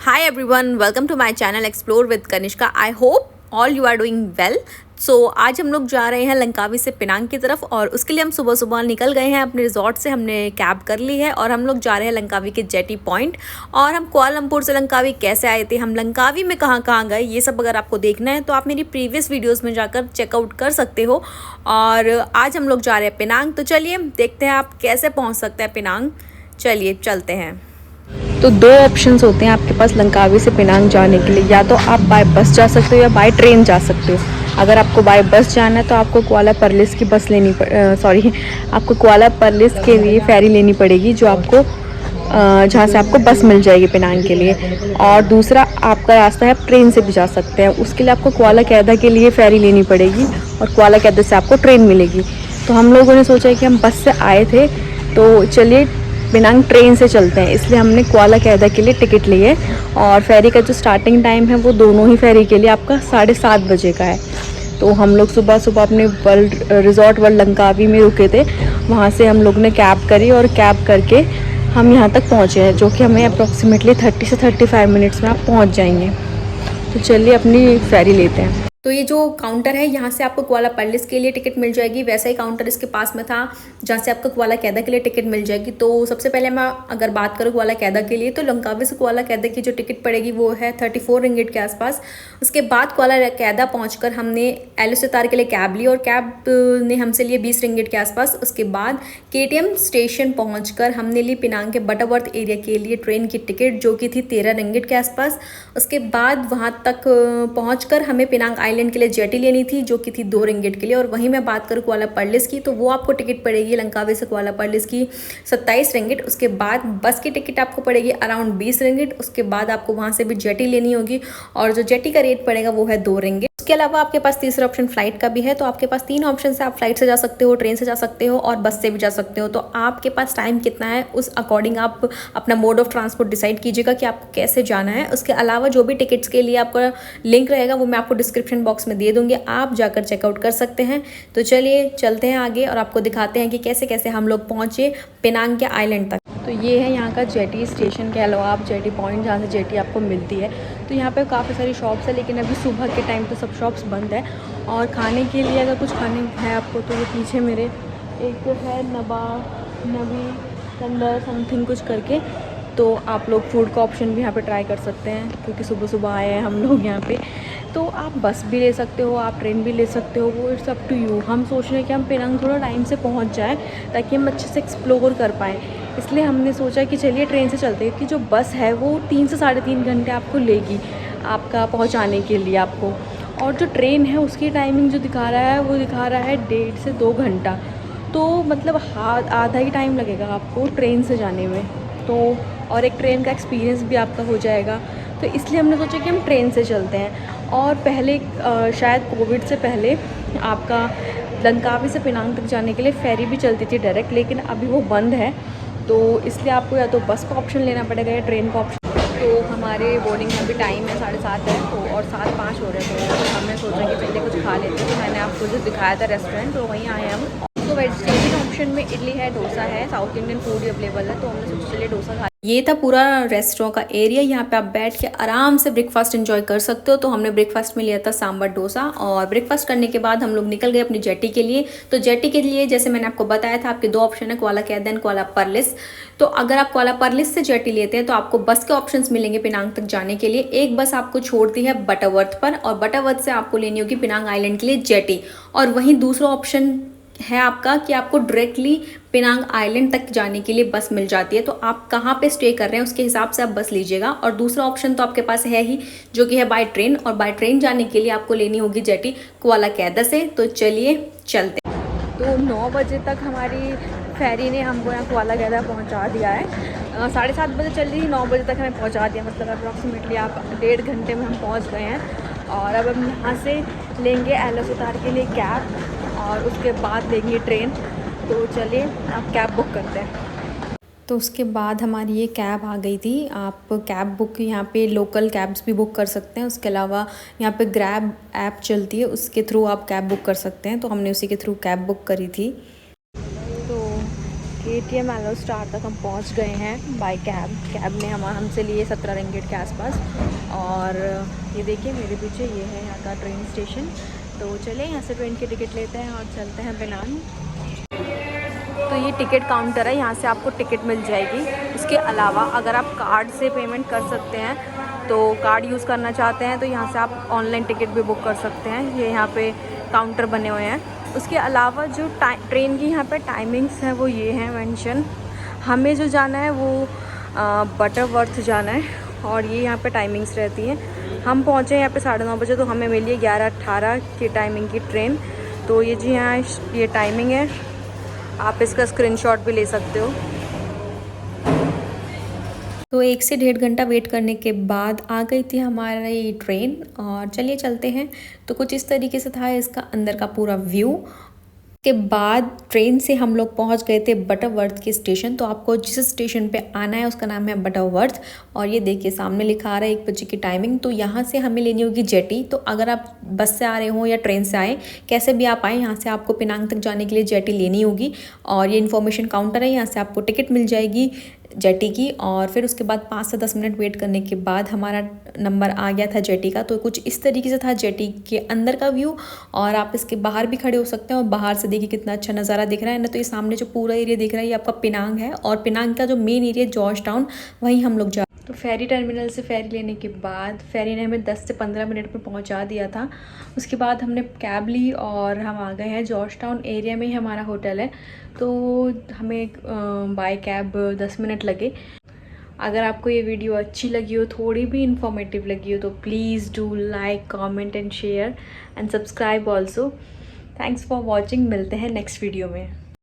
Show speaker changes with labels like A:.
A: Hi everyone, welcome to my channel Explore with Kanishka. I hope all you are doing well. So आज हम लोग जा रहे हैं लंकावी से पिनांग की तरफ और उसके लिए हम सुबह सुबह निकल गए हैं अपने रिजॉर्ट से। हमने कैब कर ली है और हम लोग जा रहे हैं लंकावी के जेटी पॉइंट। और हम कुआलालंपुर से लंकावी कैसे आए थे, हम लंकावी में कहाँ कहाँ गए, ये सब अगर आपको देखना है तो आप मेरी प्रीवियस वीडियोज़ में जाकर चेकआउट कर सकते हो। और आज हम लोग जा रहे हैं पिनांग, तो चलिए देखते हैं आप कैसे पहुँच सकते हैं पिनांग। चलिए चलते हैं। तो दो ऑप्शंस होते हैं आपके पास लंकावी से पिनांग जाने के लिए, या तो आप बाय बस जा सकते हो या बाय ट्रेन जा सकते हो। अगर आपको बाय बस जाना है तो आपको कुआला परलिस की बस लेनी आपको कुआला परलिस के लिए फेरी लेनी पड़ेगी, जो आपको जहाँ से आपको बस मिल जाएगी पिनांग के लिए। और दूसरा आपका रास्ता है, आप ट्रेन से भी जा सकते हैं। उसके लिए आपको कुआला कैदा के लिए फेरी लेनी पड़ेगी और कुआला कैदा से आपको ट्रेन मिलेगी। तो हम लोगों ने सोचा कि हम बस से आए थे तो चलिए पिनांग ट्रेन से चलते हैं, इसलिए हमने कुआला कैदा के लिए टिकट ली है। और फेरी का जो स्टार्टिंग टाइम है वो दोनों ही फेरी के लिए आपका 7:30 बजे का है। तो हम लोग सुबह सुबह अपने रिजॉर्ट वर्ल्ड लंकावी में रुके थे, वहाँ से हम लोग ने कैब करी और कैब करके हम यहाँ तक पहुँचे हैं, जो कि हमें अप्रॉक्सीमेटली 30 से 35 मिनट्स में आप पहुँच जाएंगे। तो चलिए अपनी फेरी लेते हैं। तो ये जो काउंटर है, यहाँ से आपको कुआला परलिस के लिए टिकट मिल जाएगी। वैसा ही काउंटर इसके पास में था जहाँ से आपको कुआला कैदा के लिए टिकट मिल जाएगी। तो सबसे पहले मैं अगर बात करूँ कुआला कैदा के लिए, तो लंकावी से कुआला कैदा की जो टिकट पड़ेगी वो है 34 रिंगिट के आसपास। उसके बाद कुआला कैदा पहुँचकर हमने एलोसितार के लिए कैब ली और कैब ने हमसे लिए 20 रिंगिट के आसपास। उसके बाद KTM स्टेशन पहुँच हमने ली पिनांग के बटरवर्थ एरिया के लिए ट्रेन की टिकट, जो कि थी 13 रिंगिट के आसपास। उसके बाद वहाँ तक पहुँच हमें पिनांग आइलैंड के लिए जेटी लेनी थी, जो कि थी 2 रिंगिट के लिए। और वहीं मैं बात करूँ कुआला परलिस की, तो वो आपको टिकट पड़ेगी लंकावी से कुआला परलिस की 27 रिंगिट। उसके बाद बस की टिकट आपको पड़ेगी अराउंड 20 रिंगिट। उसके बाद आपको वहाँ से भी जेटी लेनी होगी और जो जेटी का रेट पड़ेगा वो है 2 रिंगिट। उसके अलावा आपके पास तीसरा ऑप्शन फ्लाइट का भी है, तो आपके पास 3 ऑप्शन है। आप फ्लाइट से जा सकते हो, ट्रेन से जा सकते हो और बस से भी जा सकते हो। तो आपके पास टाइम कितना है उस अकॉर्डिंग आप अपना मोड ऑफ ट्रांसपोर्ट डिसाइड कीजिएगा कि आपको कैसे जाना है। उसके अलावा जो भी टिकट्स के लिए आपका लिंक रहेगा वो मैं आपको डिस्क्रिप्शन बॉक्स में दे दूंगी, आप जाकर चेकआउट कर सकते हैं। तो चलिए चलते हैं आगे और आपको दिखाते हैं कि कैसे कैसे हम लोग पहुँचे पिनांग के आइलैंड तक। तो ये है यहाँ का जेटी स्टेशन, कह लो आप जेटी पॉइंट, जहाँ से जेटी आपको मिलती है। तो यहाँ पे काफ़ी सारी शॉप्स है, लेकिन अभी सुबह के टाइम तो सब शॉप्स बंद है। और खाने के लिए अगर कुछ खाने है आपको, तो ये पीछे मेरे एक है नबी तंदर समथिंग कुछ करके, तो आप लोग फूड का ऑप्शन भी यहाँ पे ट्राई कर सकते हैं, क्योंकि सुबह सुबह आए हैं हम लोग यहाँ पे। तो आप बस भी ले सकते हो, आप ट्रेन भी ले सकते हो, वो इट्स अप टू यू। हम सोच रहे हैं कि हम पिनांग थोड़ा टाइम से पहुँच जाए ताकि हम अच्छे से एक्सप्लोर कर पाएँ, इसलिए हमने सोचा कि चलिए ट्रेन से चलते हैं, कि जो बस है वो 3 से 3.5 घंटे आपको लेगी आपका पहुँचाने के लिए आपको। और जो ट्रेन है उसकी टाइमिंग जो दिखा रहा है वो दिखा रहा है 1.5 से 2 घंटा, तो मतलब आधा ही टाइम लगेगा आपको ट्रेन से जाने में। तो और एक ट्रेन का एक्सपीरियंस भी आपका हो जाएगा, तो इसलिए हमने सोचा कि हम ट्रेन से चलते हैं। और पहले शायद कोविड से पहले आपका लंकावी से पिनांग तक जाने के लिए फेरी भी चलती थी डायरेक्ट, लेकिन अभी वो बंद है। तो इसलिए आपको या तो बस का ऑप्शन लेना पड़ेगा या ट्रेन का ऑप्शन। तो हमारे बोर्डिंग में अभी टाइम है 7:30 है, तो और 7:05 हो रहे थे। तो हमने सोचा कि चलिए कुछ खा लेते हैं, तो मैंने आपको जो दिखाया था रेस्टोरेंट, तो वहीं आए हम। तो वेजिटेरियन ऑप्शन में इडली है, डोसा है, साउथ इंडियन फूड भी अवेलेबल है, तो हमने सोचा चलिए डोसा खा। ये था पूरा रेस्टोरेंट का एरिया, यहाँ पे आप बैठ के आराम से ब्रेकफास्ट एंजॉय कर सकते हो। तो हमने ब्रेकफास्ट में लिया था सांभर डोसा, और ब्रेकफास्ट करने के बाद हम लोग निकल गए अपनी जेटी के लिए। तो जेटी के लिए जैसे मैंने आपको बताया था, आपके 2 ऑप्शन है, कुआला कैदा एंड कुआला परलिस। तो अगर आप कुआला परलिस से जेटी लेते हैं तो आपको बस के ऑप्शंस मिलेंगे पिनांग तक जाने के लिए। एक बस आपको छोड़ती है बटरवर्थ पर, और बटरवर्थ से आपको लेनी होगी पिनांग आइलैंड के लिए जेटी। और वहीं दूसरा ऑप्शन है आपका कि आपको डायरेक्टली पिनांग आइलैंड तक जाने के लिए बस मिल जाती है। तो आप कहाँ पे स्टे कर रहे हैं उसके हिसाब से आप बस लीजिएगा। और दूसरा ऑप्शन तो आपके पास है ही, जो कि है बाय ट्रेन, और बाय ट्रेन जाने के लिए आपको लेनी होगी जेटी कुआला कैदा से। तो चलिए चलते हैं। तो 9 बजे तक हमारी फेरी ने हमको यहाँ कुआला कैदा पहुँचा दिया है। 7:30 बजे चल रही थी, 9 बजे तक हमें पहुँचा दिया, मतलब अप्रॉक्सीमेटली आप 1.5 घंटे में हम पहुँच गए हैं। और अब हम यहाँ से लेंगे एलोसितार के लिए कैब, और उसके बाद लेंगे ट्रेन। तो चलिए आप कैब बुक करते हैं। तो उसके बाद हमारी ये कैब आ गई थी। आप कैब बुक यहाँ पे लोकल कैब्स भी बुक कर सकते हैं। उसके अलावा यहाँ पे ग्रैब ऐप चलती है, उसके थ्रू आप कैब बुक कर सकते हैं। तो हमने उसी के थ्रू कैब बुक करी थी। तो देखिए मैलो स्टार तक हम पहुंच गए हैं बाय कैब। कैब ने हमसे लिए 17 रिंगिट के आसपास। और ये देखिए मेरे पीछे ये है यहाँ का ट्रेन स्टेशन। तो चले यहाँ से ट्रेन की टिकट लेते हैं और चलते हैं पेनांग। तो ये टिकट काउंटर है, यहाँ से आपको टिकट मिल जाएगी। उसके अलावा अगर आप कार्ड से पेमेंट कर सकते हैं तो कार्ड यूज़ करना चाहते हैं तो यहाँ से आप ऑनलाइन टिकट भी बुक कर सकते हैं। ये यहाँ पे काउंटर बने हुए हैं। उसके अलावा जो ट्रेन की यहाँ पे टाइमिंग्स हैं वो ये हैं मेंशन। हमें जो जाना है वो बटरवर्थ जाना है और ये यहाँ पे टाइमिंग्स रहती हैं। हम पहुँचे यहाँ पे 9:30 बजे, तो हमें मिली है 11:18 की टाइमिंग की ट्रेन। तो ये जी यहाँ ये टाइमिंग है, आप इसका स्क्रीनशॉट भी ले सकते हो। तो 1 से 1.5 घंटा वेट करने के बाद आ गई थी हमारा ये ट्रेन। और चलिए चलते हैं। तो कुछ इस तरीके से था इसका अंदर का पूरा व्यू। के बाद ट्रेन से हम लोग पहुंच गए थे बटरवर्थ के स्टेशन। तो आपको जिस स्टेशन पे आना है उसका नाम है बटरवर्थ। और ये देखिए सामने लिखा आ रहा है 1 बजे की टाइमिंग। तो यहाँ से हमें लेनी होगी जेटी। तो अगर आप बस से आ रहे हो या ट्रेन से आए, कैसे भी आप आए, यहाँ से आपको पेनांग तक जाने के लिए जेटी लेनी होगी। और ये इन्फॉर्मेशन काउंटर है, यहाँ से आपको टिकट मिल जाएगी जेटी की। और फिर उसके बाद 5 से 10 मिनट वेट करने के बाद हमारा नंबर आ गया था जेटी का। तो कुछ इस तरीके से था जेटी के अंदर का व्यू। और आप इसके बाहर भी खड़े हो सकते हैं और बाहर से देखिए कितना अच्छा नज़ारा दिख रहा है ना। तो ये सामने जो पूरा एरिया दिख रहा है ये आपका पेनांग है। और पेनांग का जो मेन एरिया जॉर्ज टाउन, वहीं हम लोग जा। तो फेरी टर्मिनल से फेरी लेने के बाद फेरी ने हमें 10 से 15 मिनट में पहुंचा दिया था। उसके बाद हमने कैब ली और हम आ गए हैं जॉर्ज टाउन एरिया में ही हमारा होटल है। तो हमें बाय कैब 10 मिनट लगे। अगर आपको ये वीडियो अच्छी लगी हो, थोड़ी भी इंफॉर्मेटिव लगी हो, तो please do like, comment and share and subscribe also. Thanks for watching. मिलते हैं नेक्स्ट वीडियो में।